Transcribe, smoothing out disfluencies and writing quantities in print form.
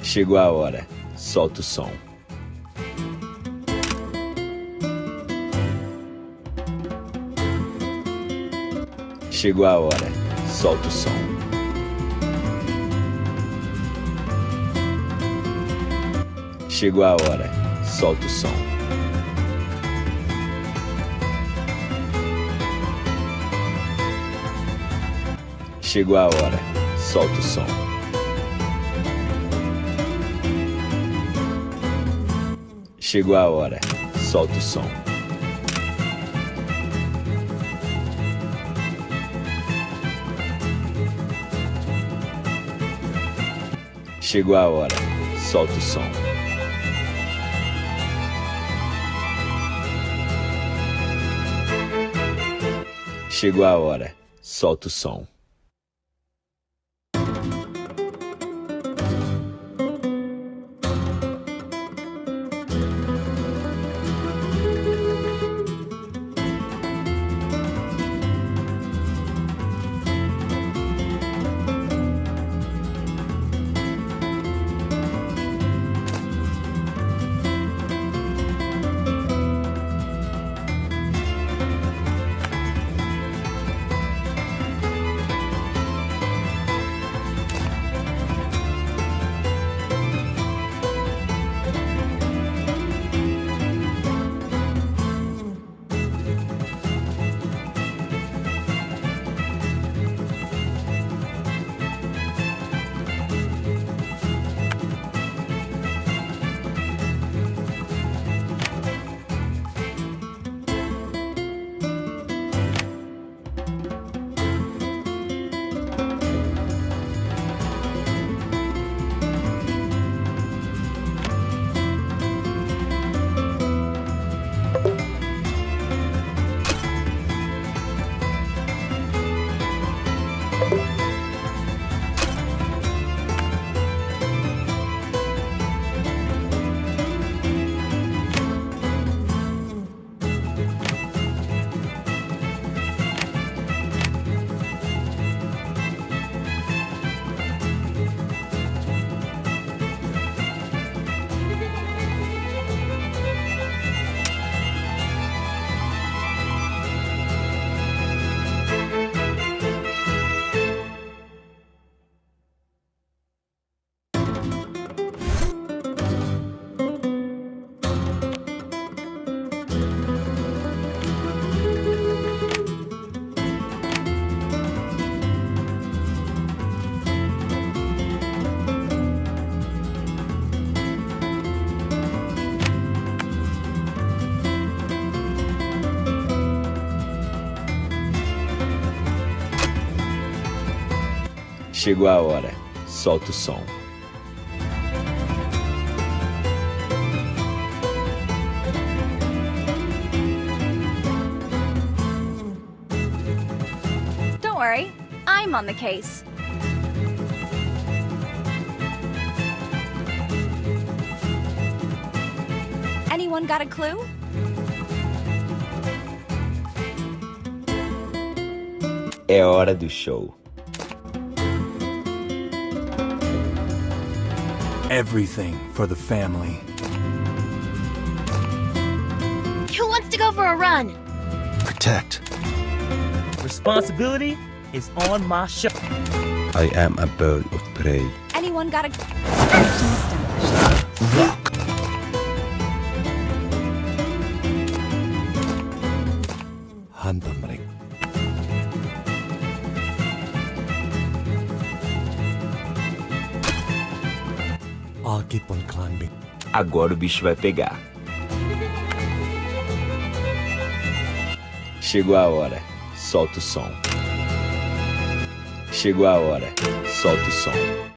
Chegou a hora, solta o som. Chegou a hora, solta o som. Chegou a hora, solta o som. Chegou a hora, solta o som. Chegou a hora, solta o som. Chegou a hora, solta o som. Chegou a hora, solta o som. Chegou a hora, solta o som. Don't worry, I'm on the case. Anyone got a clue? É hora do show. Everything for the family. Who wants to go for a run? Protect. Responsibility is on my shoulder. I am a bird of prey. Anyone got a... Lock. Handamring. I'll keep on climbing. Agora o bicho vai pegar. Chegou a hora, solta o som. Chegou a hora, solta o som.